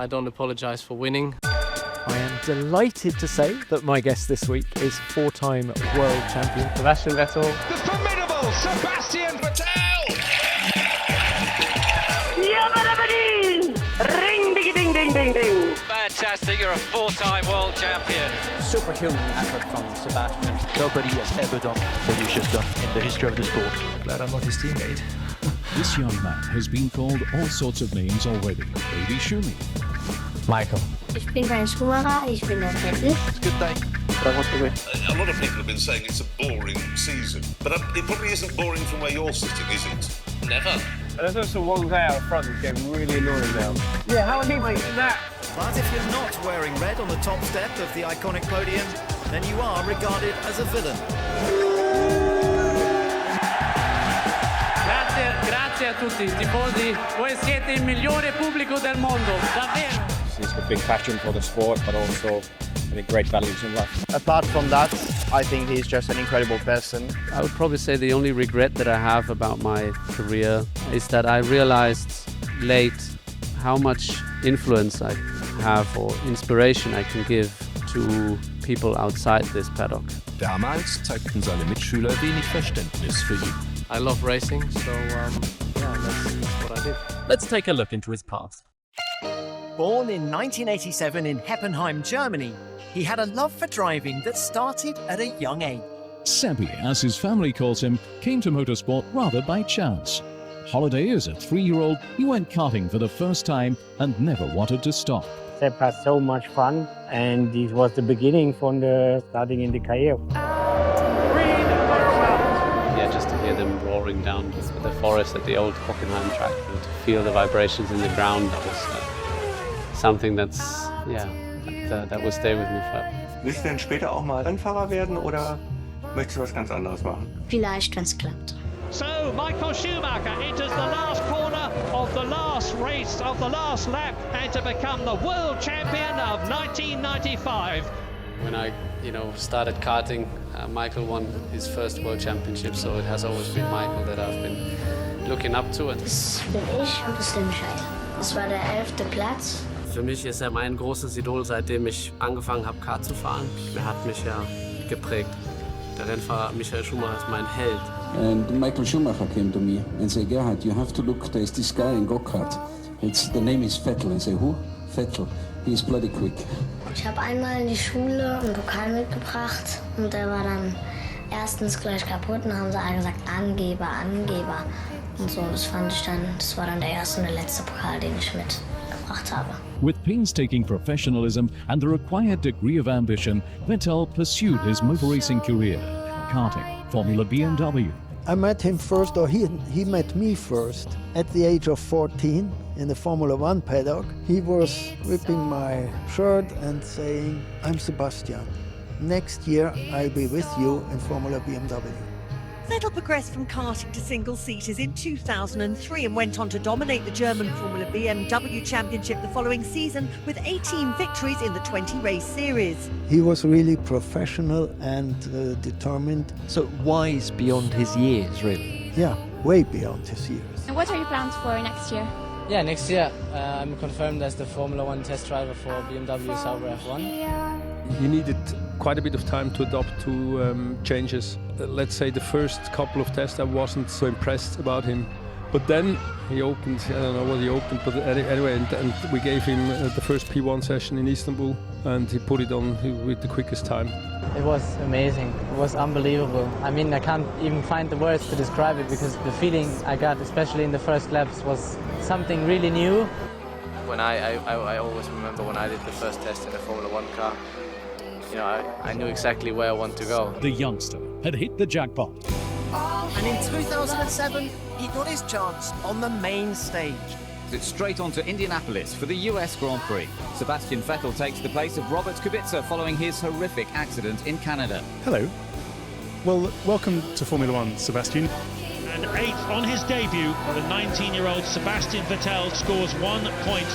I don't apologize for winning. I am delighted to say that my guest this week is four-time world champion Sebastian Vettel. The formidable Sebastian Vettel! Ring, ding, ding, ding, ding, ding. Fantastic, you're a four-time world champion. Superhuman effort from Sebastian. Nobody has ever done what he's just done in the history of the sport. Glad I'm not his teammate. This young man has been called all sorts of names already. Baby Schumi. Michael. Ich bin kein Schuhmacher, ich bin der Vettel. It's a good day. But I want to win. A lot of people have been saying it's a boring season, but it probably isn't boring from where you're sitting, is it? Never. There's also one guy out front who's getting really annoying now. Yeah, how are you doing that? But if you're not wearing red on the top step of the iconic podium, then you are regarded as a villain. Grazie a tutti, tifosi. Voi siete il migliore pubblico del mondo, davvero. He's got a big passion for the sport, but also I think great values in life. Apart from that, I think he's just an incredible person. I would probably say the only regret that I have about my career is that I realized late how much influence I have or inspiration I can give to people outside this paddock. Damals zeigten seine Mitschüler wenig Verständnis für ihn. I love racing, so that's what I did. Let's take a look into his past. Born in 1987 in Heppenheim, Germany, he had a love for driving that started at a young age. Sebby, as his family calls him, came to motorsport rather by chance. Holiday as a 3-year-old, he went karting for the first time and never wanted to stop. Seb had so much fun, and this was the beginning from the starting in the career. Yeah, just to hear them roaring down the forest at the old Hockenheim track and to feel the vibrations in the ground, that was something that will stay with me forever. Willst du denn später auch mal Rennfahrer werden oder möchtest du was ganz anderes machen? Vielleicht, wenn es klappt. So, Michael Schumacher enters the last corner of the last race of the last lap and to become the world champion of 1995. When I, started karting, Michael won his first world championship, so it has always been Michael that I've been looking up to. Das bin ich und das ist der Michael. Das war der 11. Platz. Für mich ist er mein großes Idol, seitdem ich angefangen habe, Kart zu fahren. Er hat mich ja geprägt. Der Rennfahrer Michael Schumacher ist mein Held. And Michael Schumacher came to me and said, Gerhard, you have to look, there's this guy in go-kart. The name is Vettel. I say, who? Vettel. He's bloody quick. Ich habe einmal in die Schule einen Pokal mitgebracht und der war dann erstens gleich kaputt und haben sie alle gesagt, Angeber, Angeber. Und so, das war dann der erste und der letzte Pokal, den ich mitgebracht habe. With painstaking professionalism and the required degree of ambition, Vettel pursued his motor racing career, karting, Formula BMW. I met him first, or he met me first, at the age of 14 in the Formula One paddock. He was ripping my shirt and saying, I'm Sebastian. Next year I'll be with you in Formula BMW. Vettel progressed from karting to single-seaters in 2003 and went on to dominate the German Formula BMW Championship the following season with 18 victories in the 20-race series. He was really professional and determined. So wise beyond his years, really? Yeah, way beyond his years. And what are your plans for next year? Yeah, next year I'm confirmed as the Formula One test driver for BMW Sauber F1. He needed quite a bit of time to adapt to changes. Let's say the first couple of tests I wasn't so impressed about him. But then he opened, I don't know what he opened, but anyway, and we gave him the first P1 session in Istanbul and he put it on with the quickest time. It was amazing, it was unbelievable. I mean, I can't even find the words to describe it because the feeling I got, especially in the first laps, was something really new. When I always remember when I did the first test in a Formula One car, I knew exactly where I want to go. The youngster had hit the jackpot. And in 2007, he got his chance on the main stage. It's straight on to Indianapolis for the US Grand Prix. Sebastian Vettel takes the place of Robert Kubica following his horrific accident in Canada. Hello. Well, welcome to Formula One, Sebastian. And 8th on his debut, the 19-year-old Sebastian Vettel scores 1 point.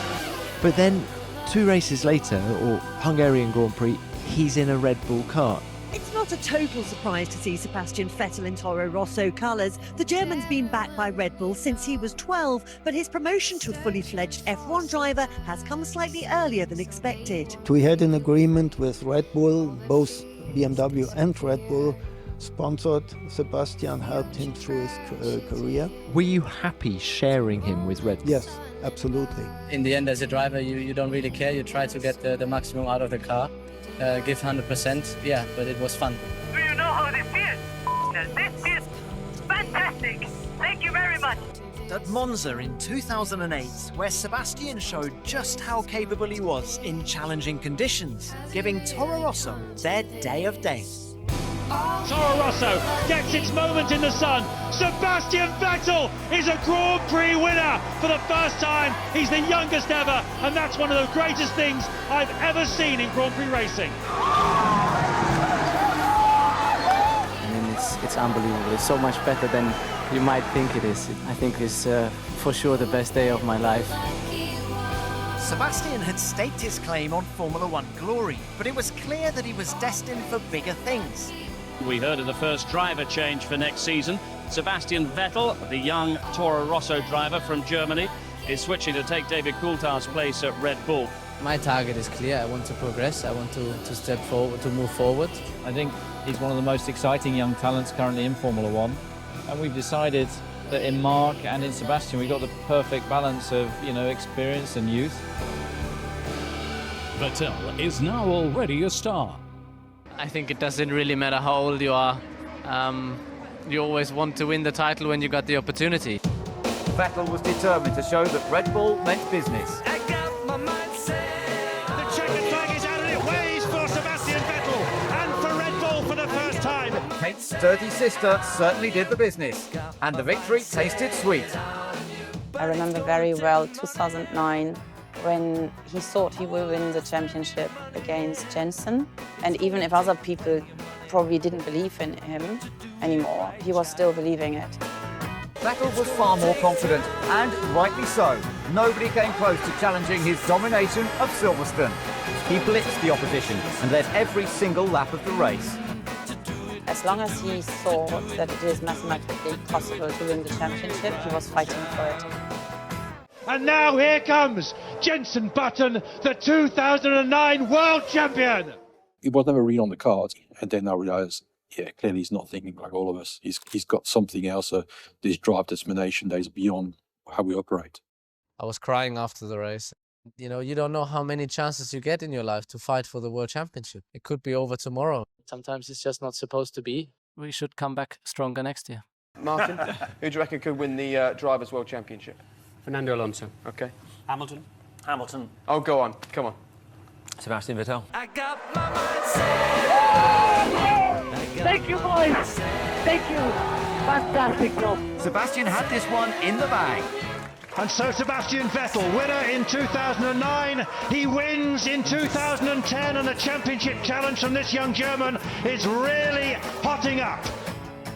But then, 2 races later, or Hungarian Grand Prix, he's in a Red Bull car. It's not not a total surprise to see Sebastian Vettel in Toro Rosso colours. The German's been backed by Red Bull since he was 12, but his promotion to a fully fledged F1 driver has come slightly earlier than expected. We had an agreement with Red Bull, both BMW and Red Bull sponsored Sebastian, helped him through his career. Were you happy sharing him with Red Bull? Yes, absolutely. In the end, as a driver, you don't really care. You try to get the maximum out of the car, give 100%. Yeah, but it was fun. Do you know how this feels? This feels fantastic. Thank you very much. At Monza in 2008, where Sebastian showed just how capable he was in challenging conditions, giving Toro Rosso their day of days. Toro Rosso gets its moment in the sun. Sebastian Vettel is a Grand Prix winner for the first time. He's the youngest ever, and that's one of the greatest things I've ever seen in Grand Prix racing. I mean, it's unbelievable. It's so much better than you might think it is. I think it's for sure the best day of my life. Sebastian had staked his claim on Formula One glory, but it was clear that he was destined for bigger things. We heard of the first driver change for next season. Sebastian Vettel, the young Toro Rosso driver from Germany, is switching to take David Coulthard's place at Red Bull. My target is clear. I want to progress. I want to step forward, to move forward. I think he's one of the most exciting young talents currently in Formula One. And we've decided that in Mark and in Sebastian, we got the perfect balance of, experience and youth. Vettel is now already a star. I think it doesn't really matter how old you are. You always want to win the title when you got the opportunity. Vettel was determined to show that Red Bull meant business. The checkered flag is out and it waves for Sebastian Vettel and for Red Bull for the first time. Kate's sturdy sister certainly did the business, and the victory tasted sweet. I remember very well 2009 when he thought he would win the championship against Jensen. And even if other people probably didn't believe in him anymore, he was still believing it. Vettel was far more confident, and rightly so. Nobody came close to challenging his domination of Silverstone. He blitzed the opposition and led every single lap of the race. As long as he thought that it is mathematically possible to win the championship, he was fighting for it. And now here comes Jenson Button, the 2009 World Champion. It was never really on the cards, and then I realised, clearly he's not thinking like all of us. He's got something else, this drive determination that is beyond how we operate. I was crying after the race. You don't know how many chances you get in your life to fight for the World Championship. It could be over tomorrow. Sometimes it's just not supposed to be. We should come back stronger next year. Martin, who do you reckon could win the Drivers' World Championship? Fernando Alonso. Okay. Hamilton. Hamilton. Oh, go on. Come on. Sebastian Vettel. I got my mindset. Thank you, boys. Thank you. Fantastic job. Sebastian had this one in the bag. And so Sebastian Vettel, winner in 2009, he wins in 2010, and the championship challenge from this young German is really hotting up.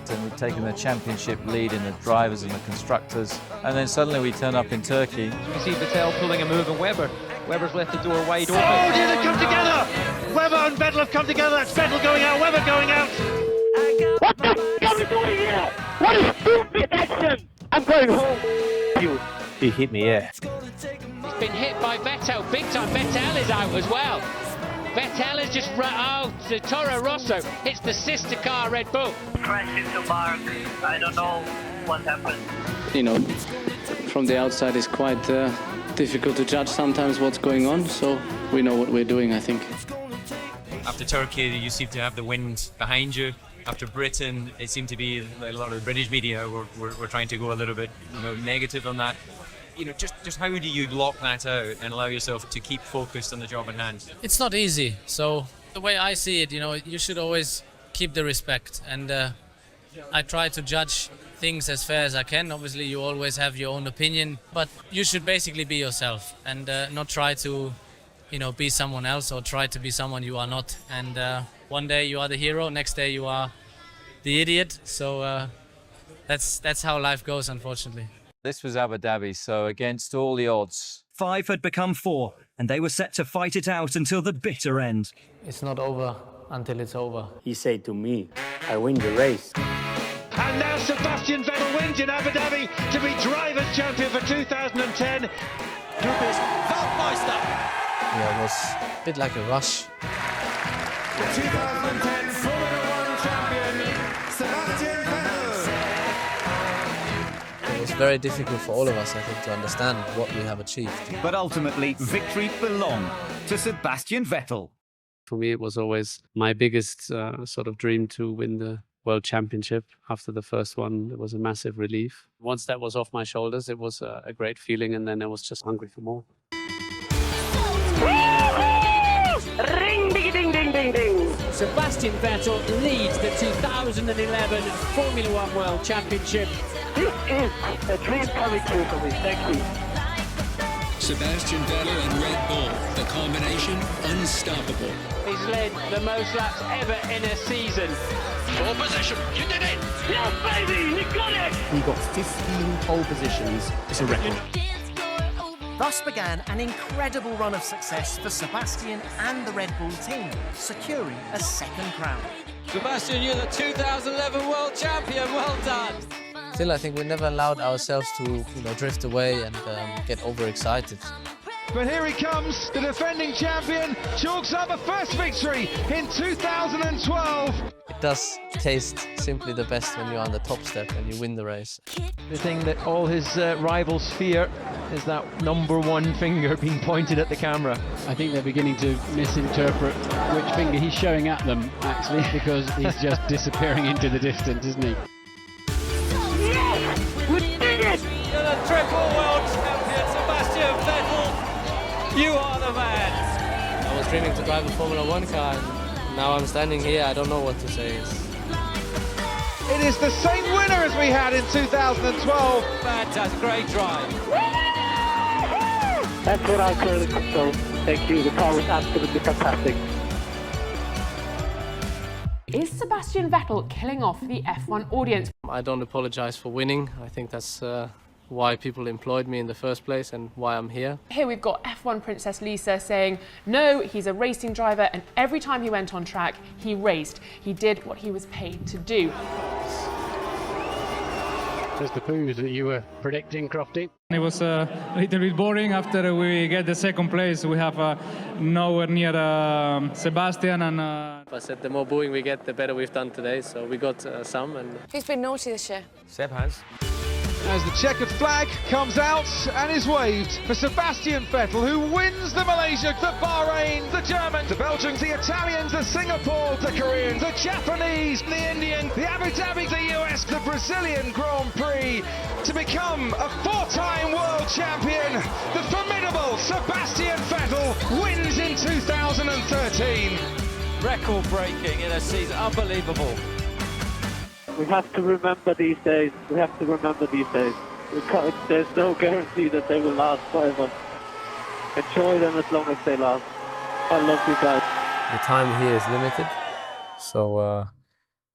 And we've taken the championship lead in the drivers and the constructors, and then suddenly we turn up in Turkey. You see Vettel pulling a move on Webber. Webber's left the door wide open. Oh, dear, they come together! Webber and Vettel have come together. That's Vettel going out, Webber going out. What the f*** are we doing here? What a stupid action! I'm going home. He hit me, yeah. He's been hit by Vettel, big time. Vettel is out as well. Vettel is just the Toro Rosso hits the sister car Red Bull. Crash into Mark. I don't know what happened. From the outside it's quite difficult to judge sometimes what's going on, so we know what we're doing, I think. After Turkey, you seem to have the wind behind you. After Britain, it seemed to be a lot of the British media were trying to go a little bit negative on that. Just how do you lock that out and allow yourself to keep focused on the job at hand? It's not easy. So the way I see it, you should always keep the respect. And I try to judge things as fair as I can. Obviously, you always have your own opinion, but you should basically be yourself and not try to, be someone else or try to be someone you are not. And one day you are the hero, next day you are the idiot. So that's how life goes, unfortunately. This was Abu Dhabi, so against all the odds. 5 had become 4, and they were set to fight it out until the bitter end. It's not over until it's over. He said to me, I win the race. And now Sebastian Vettel wins in Abu Dhabi to be Drivers' Champion for 2010. Weltmeister. Yeah, it was a bit like a rush. The 2010 Formula 1 champion, Sebastian Vettel. It was very difficult for all of us, I think, to understand what we have achieved. But ultimately, victory belonged to Sebastian Vettel. For me, it was always my biggest sort of dream to win the World Championship. After the first one, it was a massive relief. Once that was off my shoulders, it was a great feeling, and then I was just hungry for more. Ring, ding, ding, ding, ding, ding. Sebastian Vettel leads the 2011 Formula 1 World Championship. This is a dream coming true for me. Thank you. Sebastian Vettel and Red Bull, the combination unstoppable. He's led the most laps ever in a season. Pole position, you did it! Yes, baby, you got it! He got 15 pole positions. It's a record. Thus began an incredible run of success for Sebastian and the Red Bull team, securing a second crown. Sebastian, you're the 2011 World Champion. Well done. Still, I think we never allowed ourselves to, drift away and get overexcited. But here he comes, the defending champion, chalks up a first victory in 2012. It does taste simply the best when you're on the top step and you win the race. The thing that all his rivals fear is that #1 finger being pointed at the camera. I think they're beginning to misinterpret which finger he's showing at them, actually, because he's just disappearing into the distance, isn't he? Yes! We did it! You're the triple world champion, Sebastian Vettel. You are the man. I was dreaming to drive a Formula 1 car, and now I'm standing here, I don't know what to say. It is the same winner as we had in 2012. Fantastic, great drive. That's what I currently control. Thank you, the car was absolutely fantastic. Is Sebastian Vettel killing off the F1 audience? I don't apologize for winning. I think that's why people employed me in the first place and why I'm here. Here we've got F1 Princess Lisa saying, no, he's a racing driver and every time he went on track, he raced. He did what he was paid to do. Just the poos that you were predicting, Crofty. It was a little bit boring after we get the second place. We have nowhere near Sebastian and... I said the more booing we get, the better we've done today, so we got some. And Who's been naughty this year? Seb has. As the checkered flag comes out and is waved for Sebastian Vettel, who wins the Malaysia, the Bahrain, the Germans, the Belgians, the Italians, the Singapore, the Koreans, the Japanese, the Indian, the Abu Dhabi, the US, the Brazilian Grand Prix, to become a four-time world champion. The formidable Sebastian Vettel wins in 2013. Record-breaking in a season, unbelievable. We have to remember these days. We have to remember these days. There's no guarantee that they will last forever. Enjoy them as long as they last. I love you guys. The time here is limited, so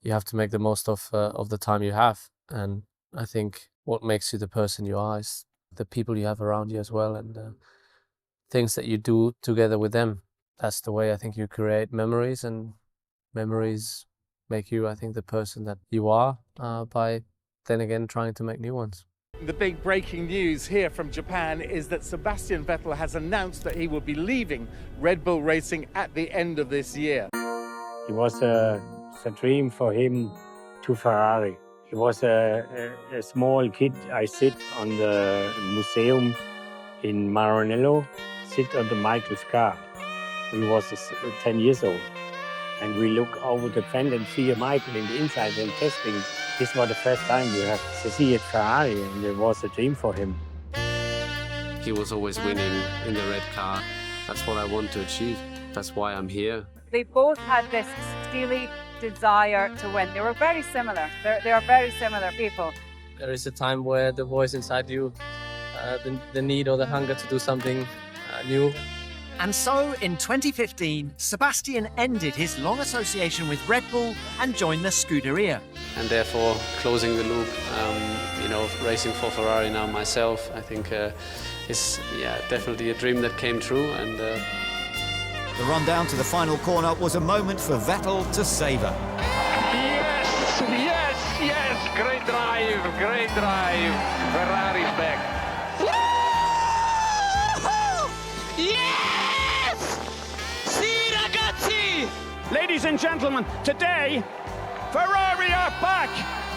you have to make the most of the time you have. And I think what makes you the person you are is the people you have around you as well, and things that you do together with them. That's the way I think you create memories, and memories make you, I think, the person that you are by then again trying to make new ones. The big breaking news here from Japan is that Sebastian Vettel has announced that he will be leaving Red Bull Racing at the end of this year. It was a dream for him to Ferrari. He was a small kid. I sit on the museum in Maranello, sit on the Michael's car. He was 10 years old. And we look over the fence and see Michael in the inside and testing. This was the first time we have to see a Ferrari, and it was a dream for him. He was always winning in the red car. That's what I want to achieve. That's why I'm here. They both had this steely desire to win. They were very similar. They are very similar people. There is a time where the voice inside you, the need or the hunger to do something new. And so, in 2015, Sebastian ended his long association with Red Bull and joined the Scuderia. And therefore, closing the loop, racing for Ferrari now myself, I think is definitely a dream that came true. And The run down to the final corner was a moment for Vettel to savour. Yes, yes, yes, great drive, Ferrari's back. Yes! Sì, ragazzi! Ladies and gentlemen, today, Ferrari are back.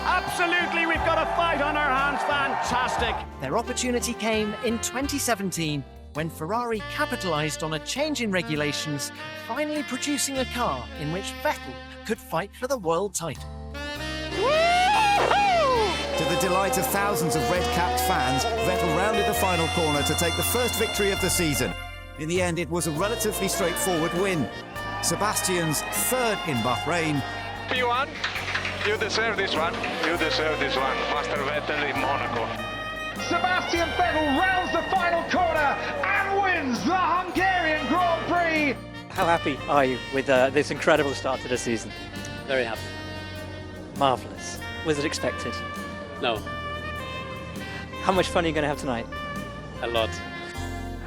Absolutely, we've got a fight on our hands. Fantastic. Their opportunity came in 2017 when Ferrari capitalised on a change in regulations, finally producing a car in which Vettel could fight for the world title. To the delight of thousands of red-capped fans, Vettel rounded the final corner to take the first victory of the season. In the end, it was a relatively straightforward win. Sebastian's third in Bahrain. P1, you deserve this one. You deserve this one, Master Vettel in Monaco. Sebastian Vettel rounds the final corner and wins the Hungarian Grand Prix. How happy are you with this incredible start to the season? Very happy. Marvellous. Was it expected? No. How much fun are you going to have tonight? A lot.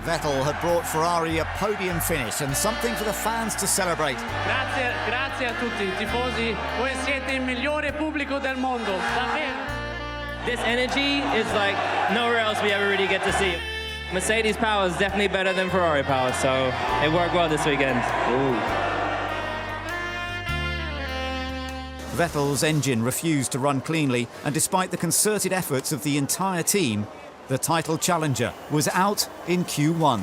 Vettel had brought Ferrari a podium finish and something for the fans to celebrate. Grazie a tutti, tifosi. Voi siete il migliore pubblico del mondo. Davvero. This energy is like nowhere else we ever really get to see. Mercedes power is definitely better than Ferrari power, so it worked well this weekend. Ooh. Vettel's engine refused to run cleanly, and despite the concerted efforts of the entire team, the title challenger was out in Q1.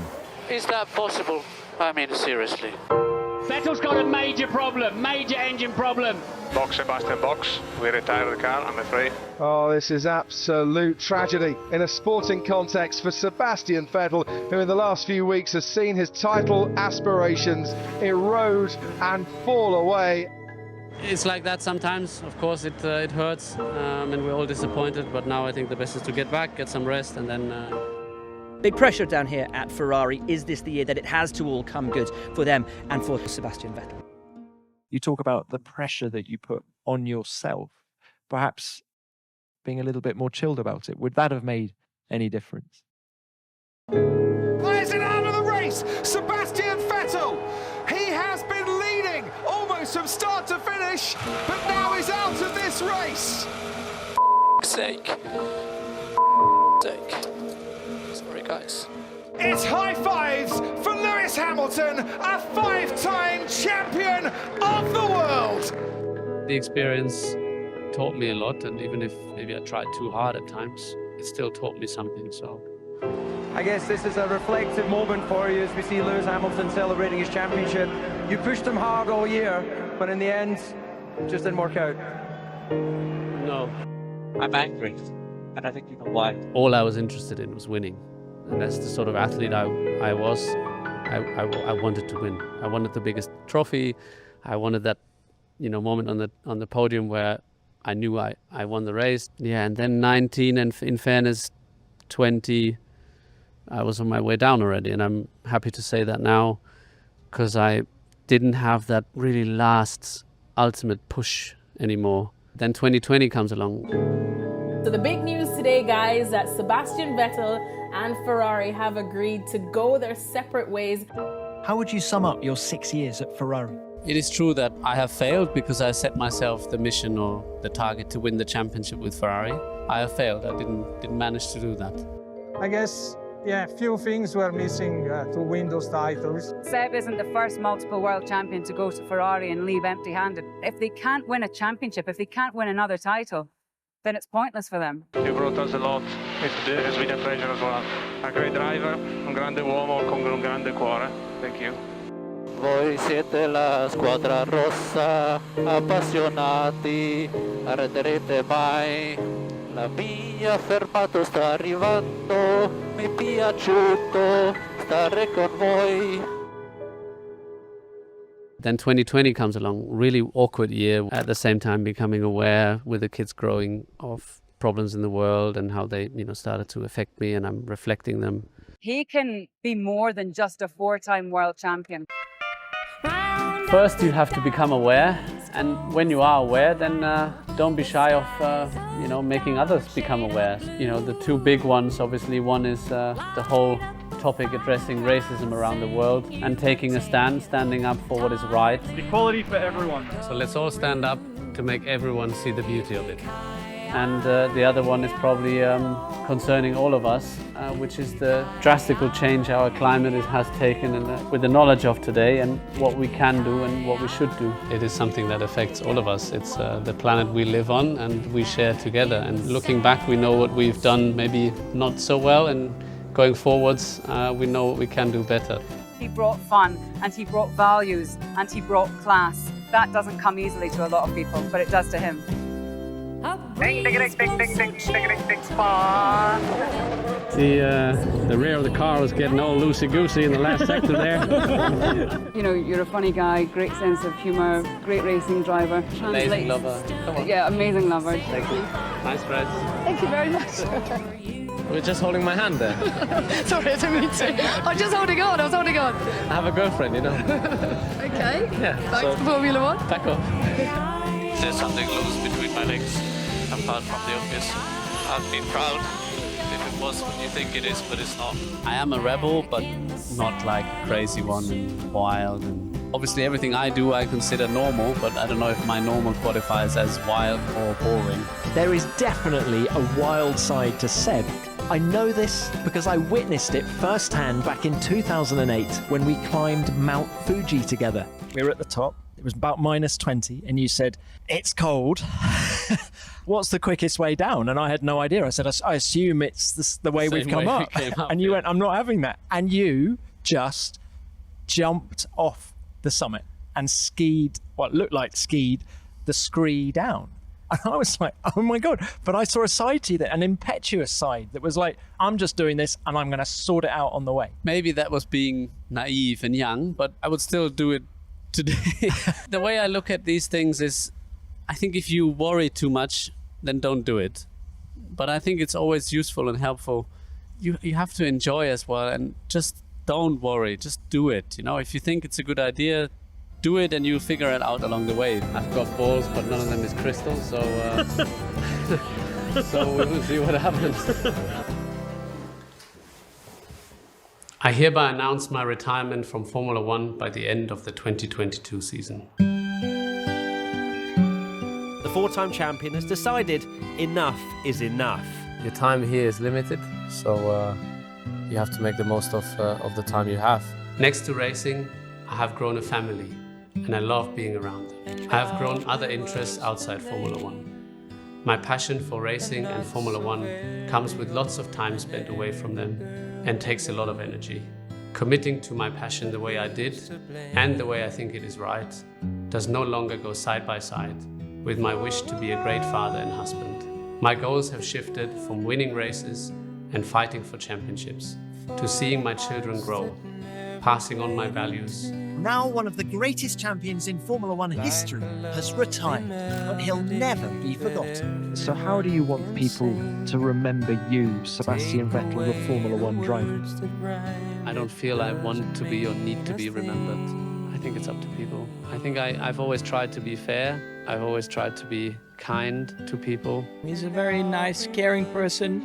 Is that possible? I mean, seriously. Vettel's got a major problem, major engine problem. Box, Sebastian, box. We retire the car, I'm afraid. Oh, this is absolute tragedy in a sporting context for Sebastian Vettel, who in the last few weeks has seen his title aspirations erode and fall away. It's like that sometimes. Of course, it hurts, and we're all disappointed. But now I think the best is to get back, get some rest, and then. Big pressure down here at Ferrari. Is this the year that it has to all come good for them and for Sebastian Vettel? You talk about the pressure that you put on yourself, perhaps being a little bit more chilled about it. Would that have made any difference? There's it out of the race, Sebastian Vettel. He has been leading almost from start to finish, but now he's out of this race. Sake. Sorry, guys. It's high fives for Lewis Hamilton, a five-time champion of the world. The experience taught me a lot, and even if maybe I tried too hard at times, it still taught me something. So I guess this is a reflective moment for you as we see Lewis Hamilton celebrating his championship. You pushed him hard all year, but in the end, it just didn't work out. No. I'm angry, and I think you know why. All I was interested in was winning. And that's the sort of athlete I was. I wanted to win. I wanted the biggest trophy. I wanted that, moment on the podium where I knew I won the race. Yeah, and then 19, and in fairness, 20, I was on my way down already. And I'm happy to say that now, because I didn't have that really last ultimate push anymore. Then 2020 comes along. So the big news today, guys, that Sebastian Vettel and Ferrari have agreed to go their separate ways. How would you sum up your 6 years at Ferrari? It is true that I have failed because I set myself the mission or the target to win the championship with Ferrari. I have failed. I didn't manage to do that. I guess, few things were missing to win those titles. Seb isn't the first multiple world champion to go to Ferrari and leave empty-handed. If they can't win a championship, if they can't win another title, then it's pointless for them. You brought us a lot. It's been a pleasure as well. A great driver, un grande uomo con un grande cuore. Thank you. Voi siete la squadra rossa, appassionati, arreterete mai. La mia fermato sta arrivando, mi è piaciuto stare con voi. Then 2020 comes along, really awkward year. At the same time, becoming aware with the kids growing of problems in the world and how they, started to affect me, and I'm reflecting them. He can be more than just a four-time world champion. First, you have to become aware, and when you are aware, then don't be shy of, making others become aware. The two big ones, obviously, one is the whole topic addressing racism around the world and taking a stand, standing up for what is right. Equality for everyone. So let's all stand up to make everyone see the beauty of it. And the other one is probably concerning all of us, which is the drastic change our climate has taken, and with the knowledge of today and what we can do and what we should do. It is something that affects all of us. It's the planet we live on and we share together. And looking back, we know what we've done maybe not so well, and going forwards, we know what we can do better. He brought fun, and he brought values, and he brought class. That doesn't come easily to a lot of people, but it does to him. The rear of the car was getting all loosey-goosey in the last sector there. You know, you're a funny guy, great sense of humour, great racing driver. Amazing lover. Come on. Yeah, amazing lover. Thank you. Nice friends. Thank you very much. We're just holding my hand there. Sorry, I didn't mean to. I was just holding on, I was holding on. I have a girlfriend, you know. Okay. Yeah. Back to Formula One. Back off. There's something loose between my legs, apart from the obvious. I've been proud if it was what you think it is, but it's not. I am a rebel, but not like a crazy one and wild. And obviously everything I do I consider normal, but I don't know if my normal qualifies as wild or boring. There is definitely a wild side to Seb. I know this because I witnessed it firsthand back in 2008 when we climbed Mount Fuji together. We were at the top. It was about -20, and you said, "It's cold. What's the quickest way down?" And I had no idea. I said, "I assume it's the way we've come up." And you went, "I'm not having that." And you just jumped off the summit and skied, what looked like skied, the scree down. And I was like, oh my God. But I saw a side to you there, an impetuous side that was like, I'm just doing this and I'm going to sort it out on the way. Maybe that was being naive and young, but I would still do it today. The way I look at these things is, I think if you worry too much, then don't do it. But I think it's always useful and helpful. You have to enjoy as well, and just don't worry, just do it. You know, if you think it's a good idea, do it and you'll figure it out along the way. I've got balls, but none of them is crystal, so so we will see what happens. I hereby announce my retirement from Formula One by the end of the 2022 season. The four-time champion has decided enough is enough. Your time here is limited, so you have to make the most of the time you have. Next to racing, I have grown a family, and I love being around them. I have grown other interests outside Formula One. My passion for racing and Formula One comes with lots of time spent away from them and takes a lot of energy. Committing to my passion the way I did and the way I think it is right does no longer go side by side with my wish to be a great father and husband. My goals have shifted from winning races and fighting for championships to seeing my children grow, passing on my values. Now one of the greatest champions in Formula One history has retired, but he'll never be forgotten. So how do you want people to remember you, Sebastian Vettel, the Formula One driver? I don't feel I want to be or need to be remembered. I think it's up to people. I think I've always tried to be fair. I've always tried to be kind to people. He's a very nice, caring person,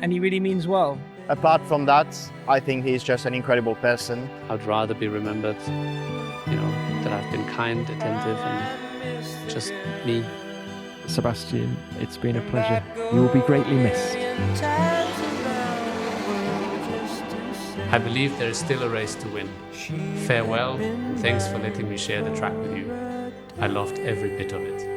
and he really means well. Apart from that, I think he's just an incredible person. I'd rather be remembered, you know, that I've been kind, attentive, and just me. Sebastian, it's been a pleasure. You will be greatly missed. I believe there is still a race to win. Farewell, and thanks for letting me share the track with you. I loved every bit of it.